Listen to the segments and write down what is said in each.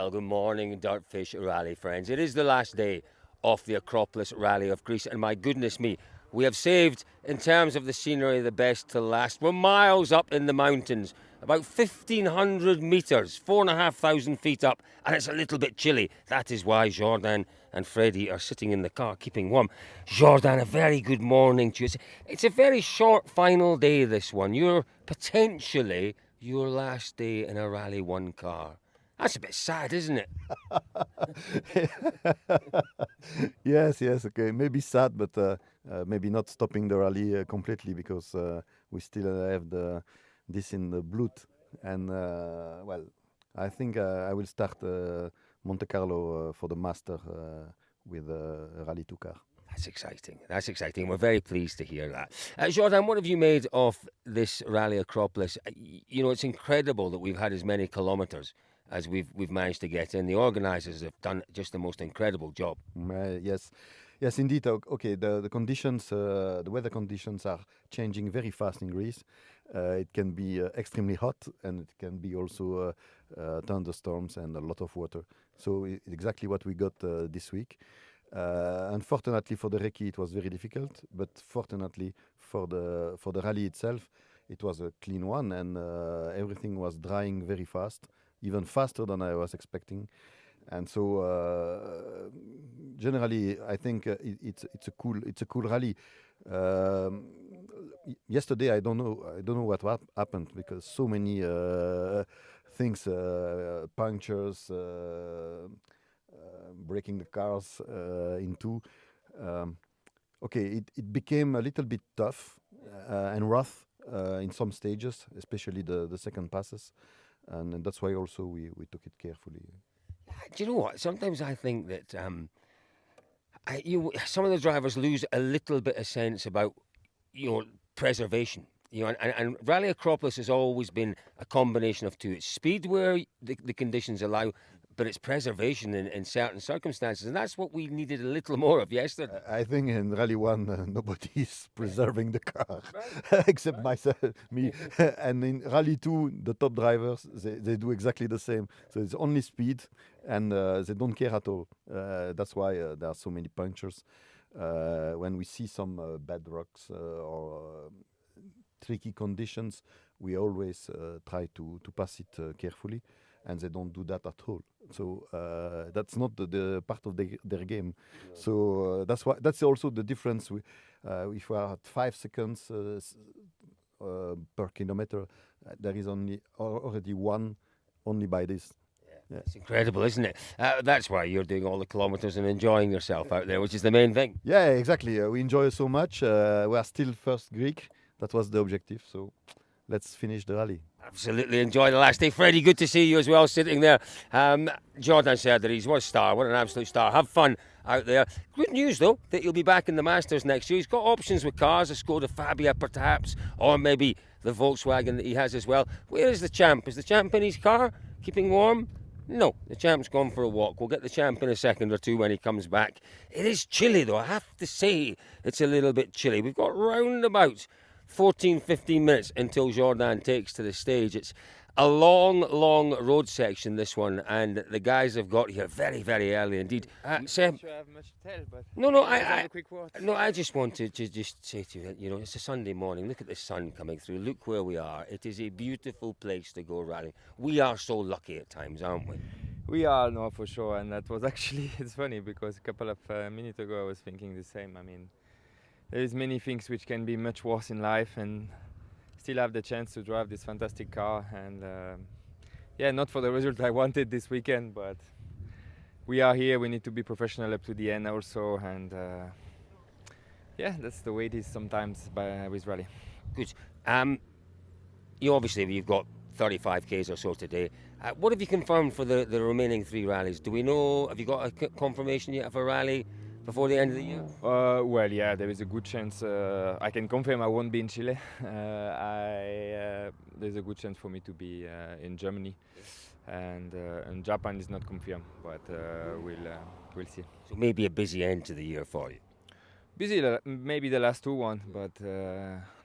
Well, good morning, DirtFish Rally friends. It is the last day of the Acropolis Rally of Greece, and my goodness me, we have saved, in terms of the scenery, the best to last. We're miles up in the mountains, about 1,500 metres, 4,500 feet up, and it's a little bit chilly. That is why Jordan and Freddie are sitting in the car keeping warm. Jordan, a very good morning to you. It's a very short final day, this one. You're potentially your last day in a Rally 1 car. That's a bit sad, isn't it? Yes, okay. Maybe sad, but maybe not stopping the rally completely because we still have this in the blood. And well, I think I will start Monte Carlo for the master with a Rally 2 car. That's exciting. That's exciting. We're very pleased to hear that. Jordan, what have you made of this Rally Acropolis? You know, it's incredible that we've had as many kilometres as we've managed to get in. The organisers have done just the most incredible job. Yes, indeed. Okay, the conditions, the weather conditions are changing very fast in Greece. It can be extremely hot, and it can be also thunderstorms and a lot of water. So exactly what we got this week. Unfortunately for the recce, it was very difficult. But fortunately for the rally itself, it was a clean one, and everything was drying very fast, even faster than I was expecting. And so generally, I think it's a cool rally. Yesterday, I don't know what happened because so many things, punctures, breaking the cars in two. Okay, it became a little bit tough and rough in some stages, especially the second passes, and that's why also we took it carefully. Do you know what? Sometimes I think that some of the drivers lose a little bit of sense about preservation. And Rally Acropolis has always been a combination of two. It's speed where the conditions allow, but it's preservation in certain circumstances, and that's what we needed a little more of yesterday. I think in Rally 1, nobody is preserving the car except myself, me. And in Rally 2, the top drivers, they do exactly the same. So it's only speed, and they don't care at all. That's why there are so many punctures. When we see some bad rocks or tricky conditions, we always try to pass it carefully, and they don't do that at all. So that's not the part of their game. No. So that's also the difference. If we are at 5 seconds per kilometer, there is already one only by this. Yeah. It's incredible, isn't it? That's why you're doing all the kilometres and enjoying yourself out there, which is the main thing. Yeah, exactly. We enjoy so much. We are still first Greek. That was the objective. So let's finish the rally. Absolutely enjoy the last day. Freddie, good to see you as well, sitting there. Jordan said that he's what a star, what an absolute star. Have fun out there. Good news, though, that you'll be back in the Masters next year. He's got options with cars, a Skoda Fabia perhaps, or maybe the Volkswagen that he has as well. Where is the champ? Is the champ in his car, keeping warm? No, the champ's gone for a walk. We'll get the champ in a second or two when he comes back. It is chilly, though. I have to say it's a little bit chilly. We've got round about 14, 15 minutes until Jordan takes to the stage. It's a long road section, this one, and the guys have got here very, very early indeed. Seb, sure I have much to tell, but I just wanted to just say to you that, it's a Sunday morning. Look at the sun coming through. Look where we are. It is a beautiful place to go rallying. We are so lucky at times, aren't we? We are, no, for sure. And that was actually, it's funny because a couple of minutes ago I was thinking the same. I mean, there's many things which can be much worse in life, and still have the chance to drive this fantastic car. And not for the result I wanted this weekend, but we are here. We need to be professional up to the end also, and that's the way it is sometimes with rally. Good. You've got 35 Ks or so today. What have you confirmed for the remaining 3 rallies? Do we know? Have you got a confirmation yet of a rally before the end of the year? There is a good chance. I can confirm I won't be in Chile. There's a good chance for me to be in Germany, and Japan is not confirmed, but we'll see. So maybe a busy end to the year for you. Busy, maybe the last 2 but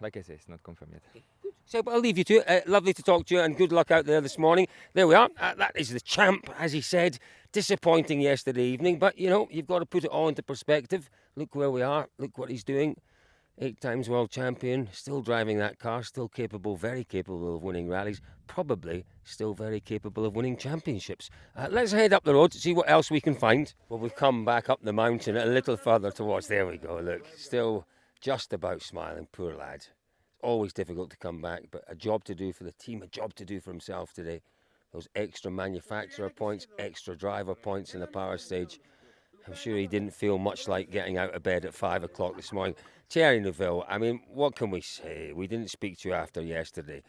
like I say, it's not confirmed yet. So I'll leave you to it. Lovely to talk to you and good luck out there this morning. There we are. That is the champ, as he said. Disappointing yesterday evening, but you know, you've got to put it all into perspective. Look where we are. Look what he's doing. 8 times world champion, still driving that car, still capable, very capable of winning rallies, probably still very capable of winning championships. Let's head up the road to see what else we can find. Well, we've come back up the mountain a little further towards, there we go, look, still just about smiling, poor lad. Always difficult to come back, but a job to do for the team, a job to do for himself today. Those extra manufacturer points, extra driver points in the power stage. I'm sure he didn't feel much like getting out of bed at 5 o'clock this morning. Thierry Neuville, I mean, what can we say? We didn't speak to you after yesterday.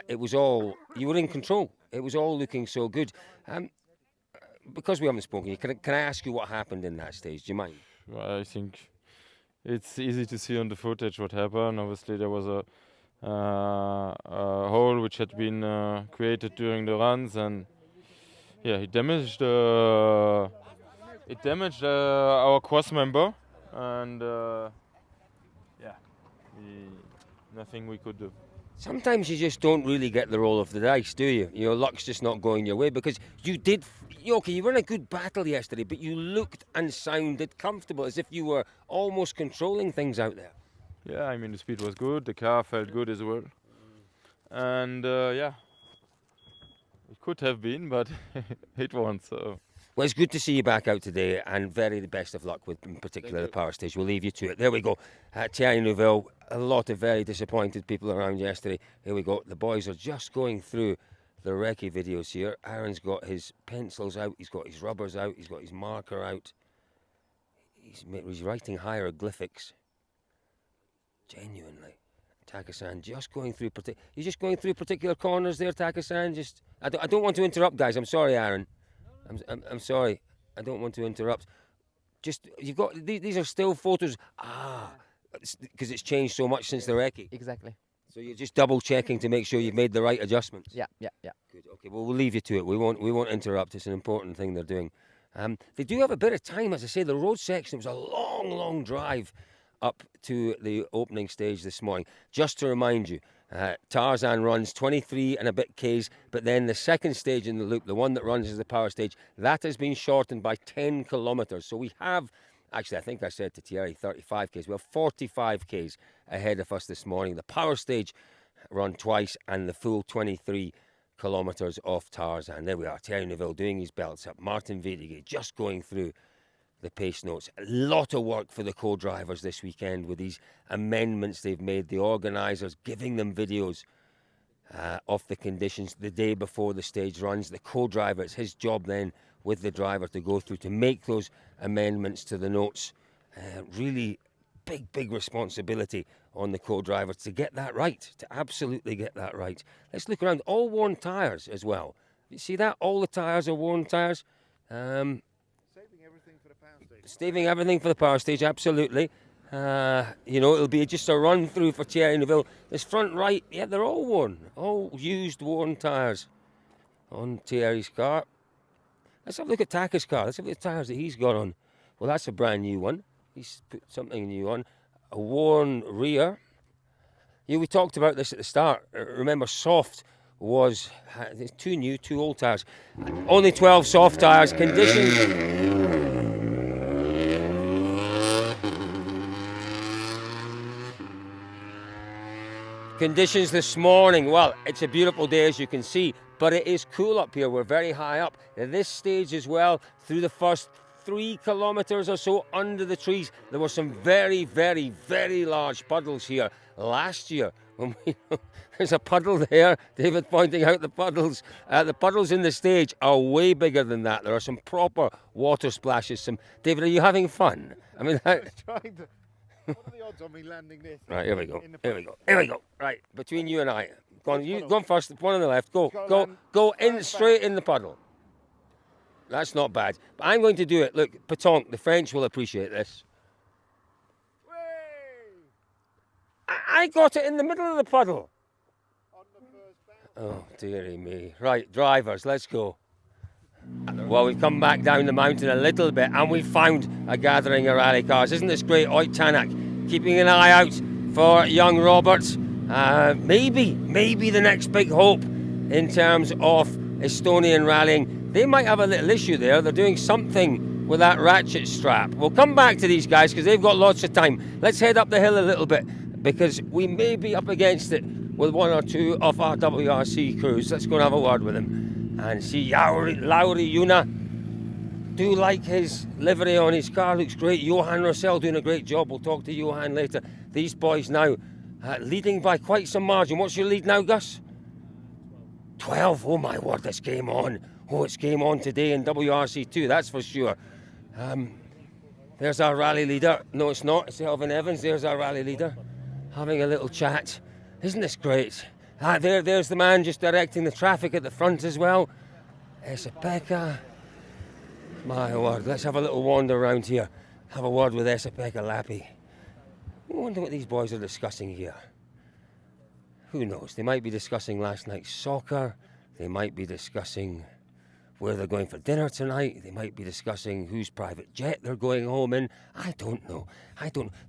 It was all, you were in control. It was all looking so good. Because we haven't spoken, can I ask you what happened in that stage? Do you mind? I think it's easy to see on the footage what happened. Obviously, there was a hole which had been created during the runs, and yeah, it damaged our cross member, and yeah, nothing we could do. Sometimes you just don't really get the roll of the dice, do you? Your luck's just not going your way because you did. Okay, you were in a good battle yesterday, but you looked and sounded comfortable, as if you were almost controlling things out there. Yeah, I mean the speed was good, the car felt good as well, and yeah, it could have been, but it won't. So. Well, it's good to see you back out today, and very best of luck with, in particular, the power stage. We'll leave you to it. There we go. Thierry Neuville, a lot of very disappointed people around yesterday. Here we go. The boys are just going through the recce videos here. Aaron's got his pencils out, he's got his rubbers out, he's got his marker out. He's writing hieroglyphics. Genuinely. Takasan just going through, you're just going through particular corners there, Takasan. Just, I don't want to interrupt, guys. I'm sorry, Aaron. I'm sorry. I don't want to interrupt. Just, you've got, these are still photos. Because it's changed so much since the recce. Exactly. So you're just double checking to make sure you've made the right adjustments. Yeah. Good. Okay. Well, we'll leave you to it. We won't interrupt. It's an important thing they're doing. They do have a bit of time, as I say. The road section was a long drive up to the opening stage this morning. Just to remind you, Tarzan runs 23 and a bit Ks, but then the second stage in the loop, the one that runs as the power stage, that has been shortened by 10 kilometres. So we have, actually, I think I said to Thierry 35 Ks. We have 45 Ks ahead of us this morning. The power stage run twice and the full 23 kilometres off Tarzan. There we are, Thierry Neuville doing his belts up. Martin Vedege just going through the pace notes. A lot of work for the co-drivers this weekend with these amendments they've made. The organisers giving them videos of the conditions the day before the stage runs. The co-driver, it's his job then with the driver to go through to make those amendments to the notes. Really big responsibility on the co-driver to get that right, to absolutely get that right. Let's look around. All worn tyres as well. You see that? All the tyres are worn tyres. Saving everything for the power stage, absolutely. You know, it'll be just a run through for Thierry Neuville. This front right, yeah, they're all worn. All used, worn tyres on Thierry's car. Let's have a look at Taka's car. Let's have a look at the tyres that he's got on. Well, that's a brand new one. He's put something new on. A worn rear. Yeah, we talked about this at the start. Remember, soft was two new, 2 old tyres. Only 12 soft tyres. Conditions this morning, well, it's a beautiful day as you can see, but it is cool up here. We're very high up. At this stage as well, through the first 3 kilometres or so under the trees, there were some very large puddles here last year. There's a puddle there, David pointing out the puddles. The puddles in the stage are way bigger than that. There are some proper water splashes. David, are you having fun? I mean, Trying to. What are the odds on me landing this? Right, here we go. Right, between you and I. Go on first, one on the left. Go in straight in the puddle. That's not bad. But I'm going to do it. Look, pétanque, the French will appreciate this. I got it in the middle of the puddle. On the first bounce. Oh, dearie me. Right, drivers, let's go. Well, we've come back down the mountain a little bit and we've found a gathering of rally cars. Isn't this great? Oit Tanak keeping an eye out for young Robert. Maybe the next big hope in terms of Estonian rallying. They might have a little issue there. They're doing something with that ratchet strap. We'll come back to these guys because they've got lots of time. Let's head up the hill a little bit because we may be up against it with one or two of our WRC crews. Let's go and have a word with them and see Lauri Juna. Do like his livery on his car, looks great. Johan Rossell doing a great job. We'll talk to Johan later. These boys now leading by quite some margin. What's your lead now, Gus? 12. Oh my word, this game on. Oh, it's game on today in WRC2, that's for sure. There's our rally leader. No, it's not. It's Elvin Evans. There's our rally leader. Having a little chat. Isn't this great? There's the man just directing the traffic at the front as well. Esa-Pekka. My word, let's have a little wander around here. Have a word with Esa-Pekka Lappi. I wonder what these boys are discussing here. Who knows? They might be discussing last night's soccer. They might be discussing where they're going for dinner tonight. They might be discussing whose private jet they're going home in. I don't know.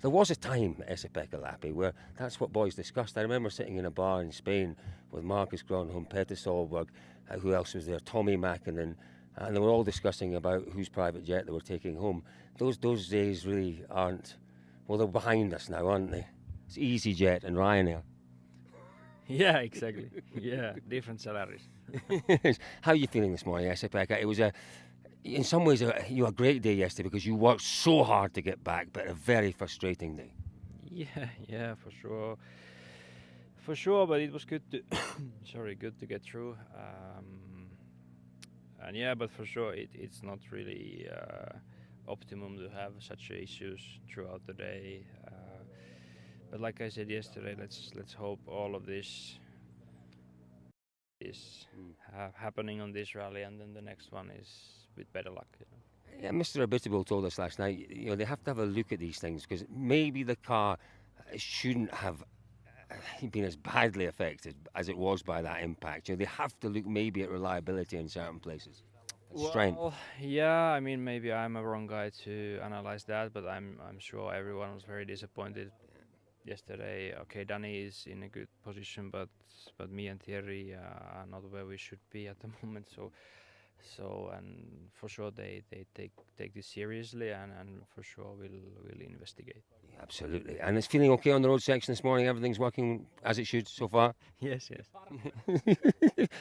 There was a time, Esa-Pekka Lappi, where that's what boys discussed. I remember sitting in a bar in Spain with Marcus Gronholm, Peter Solberg, who else was there? Tommy Mackinnon, and they were all discussing about whose private jet they were taking home. Those days really aren't, well, they're behind us now, aren't they? It's EasyJet and Ryanair. Yeah, exactly. Yeah, different salaries. How are you feeling this morning, Esa-Pekka? It was in some ways, a great day yesterday because you worked so hard to get back, but a very frustrating day. Yeah, for sure. But it was good to, good to get through. And yeah, but for sure, it's not really optimum to have such issues throughout the day. But like I said yesterday, let's hope all of this is happening on this rally, and then the next one is with better luck. Yeah, Mr. Abitable told us last night, they have to have a look at these things because maybe the car shouldn't have been as badly affected as it was by that impact. They have to look maybe at reliability in certain places. Strength. Well, yeah, I mean, maybe I'm a wrong guy to analyze that, but I'm sure everyone was very disappointed yesterday. Okay, Danny is in a good position, but me and Thierry are not where we should be at the moment. So and for sure they take this seriously, and for sure we'll investigate. Yeah, absolutely. And it's feeling okay on the road section this morning. Everything's working as it should so far. Yes.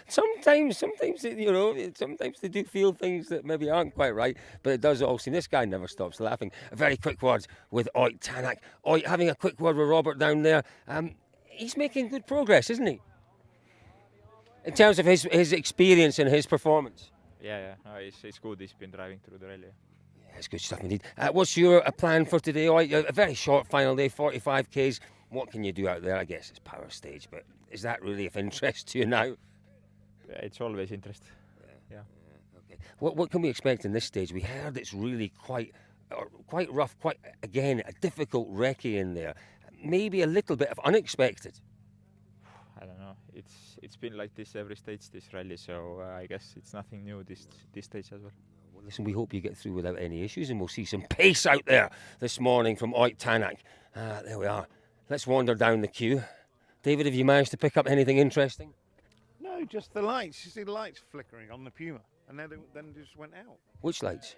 Sometimes they do feel things that maybe aren't quite right, but it does all seem. This guy never stops laughing. A very quick word with Oit Tanak. Oit having a quick word with Robert down there. He's making good progress, isn't he? In terms of his experience and his performance. Yeah. No, it's good. He's been driving through the rally. Yeah, it's good stuff indeed. What's your plan for today? A very short final day, 45 Ks. What can you do out there? I guess it's power stage, but is that really of interest to you now? Yeah, it's always interest. Yeah. Okay. What can we expect in this stage? We heard it's really quite rough, again, a difficult recce in there. Maybe a little bit of unexpected. I don't know. It's been like this every stage this rally, so I guess it's nothing new this stage as well. Well, listen, we hope you get through without any issues, and we'll see some pace out there this morning from Oit Tanak. There we are. Let's wander down the queue. David, have you managed to pick up anything interesting? No, just the lights. You see the lights flickering on the Puma, and then they just went out. Which lights?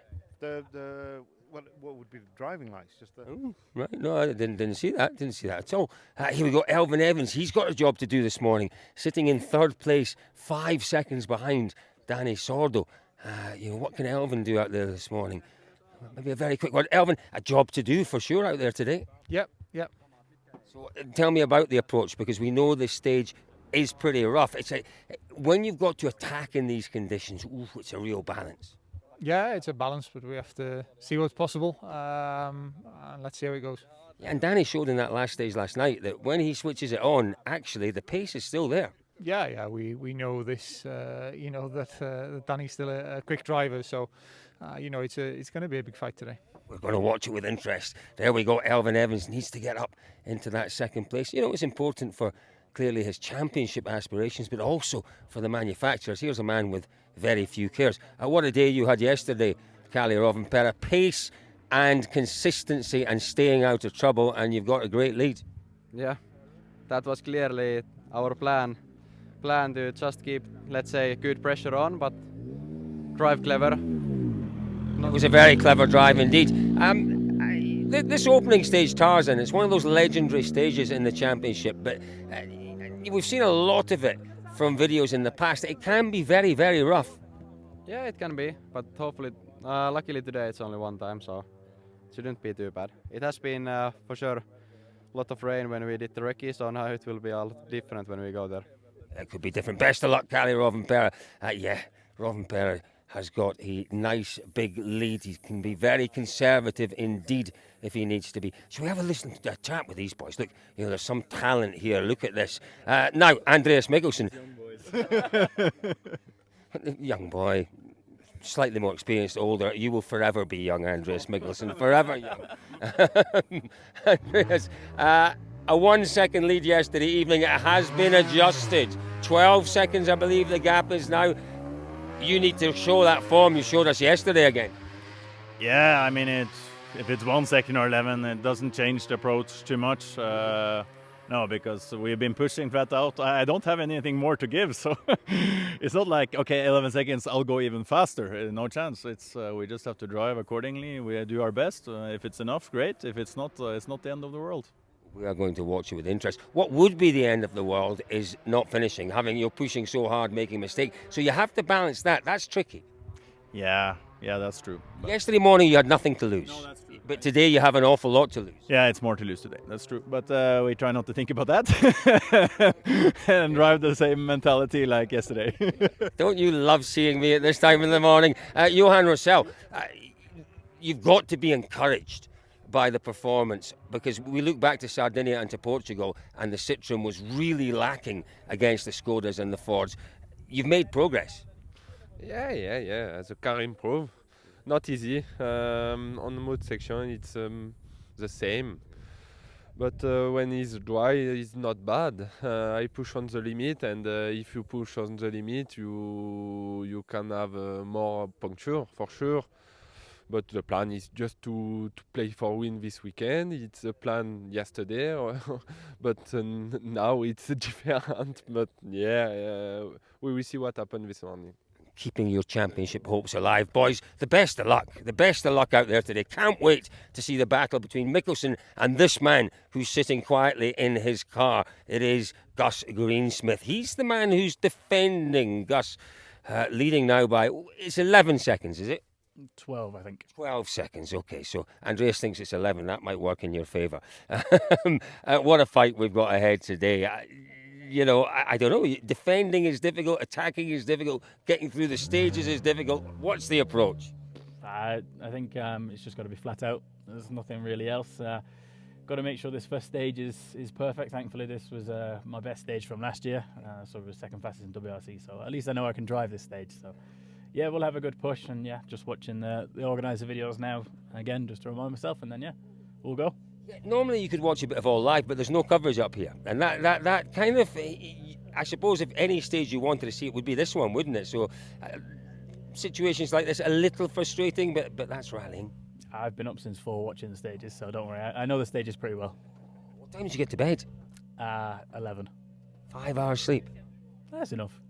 What would be the driving lights? Just the. Oh, right. No, I didn't see that. Didn't see that at all. Here we go. Elvin Evans. He's got a job to do this morning, sitting in third place, 5 seconds behind Danny Sordo. What can Elvin do out there this morning? Maybe a very quick word. Elvin, a job to do for sure out there today. Yep. So tell me about the approach, because we know this stage is pretty rough. When you've got to attack in these conditions, it's a real balance. Yeah, it's a balance, but we have to see what's possible. And let's see how it goes. Yeah, and Danny showed in that last stage last night that when he switches it on, actually the pace is still there. Yeah, we know this. That Danny's still a quick driver, so it's going to be a big fight today. We're going to watch it with interest. There we go. Elvin Evans needs to get up into that second place. It's important for clearly his championship aspirations, but also for the manufacturers. Here's a man with very few cares. What a day you had yesterday, Kalle Rovanperä. Pace and consistency and staying out of trouble, and you've got a great lead. Yeah, that was clearly our plan to just keep, let's say, good pressure on, but drive clever. It was a very clever drive indeed. This opening stage, Tarzan, it's one of those legendary stages in the championship, but we've seen a lot of it from videos in the past. It can be very, very rough. Yeah, it can be, but hopefully, luckily today it's only one time, so it shouldn't be too bad. It has been for sure a lot of rain when we did the recce, so now it will be all different when we go there. It could be different. Best of luck, Kalle Rovanperä. Rovanperä has got a nice big lead. He can be very conservative indeed if he needs to be. Shall we have a listen to a chat with these boys? Look, there's some talent here. Look at this. Now, Andreas Mikkelsen. Young boy, slightly more experienced, older. You will forever be young, Andreas Mikkelsen. Forever young. Andreas, a 1 second lead yesterday evening. It has been adjusted. 12 seconds, I believe the gap is now. You need to show that form you showed us yesterday again. Yeah, I mean, if it's 1 second or 11, it doesn't change the approach too much. No, because we've been pushing flat out. I don't have anything more to give, so it's not like, okay, 11 seconds, I'll go even faster. No chance. It's we just have to drive accordingly. We do our best. If it's enough, great. If it's not the end of the world. We are going to watch you with interest. What would be the end of the world is not finishing, you're pushing so hard, making a mistake. So you have to balance that. That's tricky. Yeah, that's true. But yesterday morning you had nothing to lose. No, that's true. But today you have an awful lot to lose. Yeah, it's more to lose today. That's true. But we try not to think about that and drive the same mentality like yesterday. Don't you love seeing me at this time in the morning? Johan Rosell, you've got to be encouraged by the performance, because we look back to Sardinia and to Portugal and the Citroen was really lacking against the Skodas and the Fords. You've made progress. Yeah. The car improved. Not easy. On the mode section it's the same. But when it's dry, it's not bad. I push on the limit, and if you push on the limit, you can have more puncture for sure. But the plan is just to play for win this weekend. It's a plan yesterday, but now it's different. But we will see what happens this morning. Keeping your championship hopes alive, boys. The best of luck. The best of luck out there today. Can't wait to see the battle between Mikkelsen and this man who's sitting quietly in his car. It is Gus Greensmith. He's the man who's defending Gus, leading now by, it's 11 seconds, is it? 12, I think. 12 seconds, okay. So Andreas thinks it's 11. That might work in your favour. What a fight we've got ahead today. I don't know. Defending is difficult. Attacking is difficult. Getting through the stages is difficult. What's the approach? I think it's just got to be flat out. There's nothing really else. Got to make sure this first stage is perfect. Thankfully, this was my best stage from last year. So it was second fastest in WRC. So at least I know I can drive this stage. So yeah, we'll have a good push, and just watching the organiser videos now again, just to remind myself, and then we'll go. Yeah, normally you could watch a bit of all live, but there's no coverage up here, and that kind of, I suppose, if any stage you wanted to see, it would be this one, wouldn't it? So situations like this a little frustrating, but that's rallying. I've been up since 4 watching the stages, so don't worry. I know the stages pretty well. What time did you get to bed? 11. 5 hours sleep. That's enough.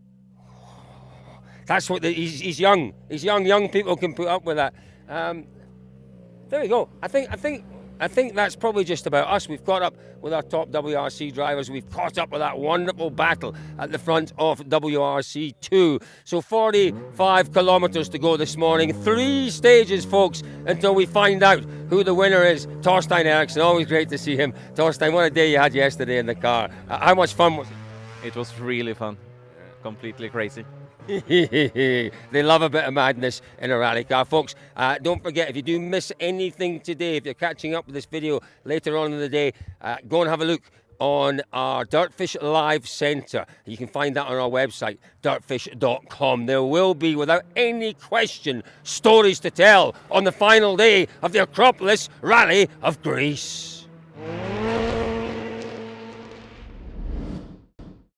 That's what he's young. He's young. Young people can put up with that. There we go. I think that's probably just about us. We've caught up with our top WRC drivers. We've caught up with that wonderful battle at the front of WRC 2. So 45 kilometres to go this morning. 3 stages, folks, until we find out who the winner is. Torstein Eriksson, always great to see him. Torstein, what a day you had yesterday in the car. How much fun was it? It was really fun. Completely crazy. They love a bit of madness in a rally car, folks. Don't forget, if you do miss anything today, if you're catching up with this video later on in the day, go and have a look on our DirtFish Live Centre. You can find that on our website, dirtfish.com. There will be, without any question, stories to tell on the final day of the Acropolis Rally of Greece.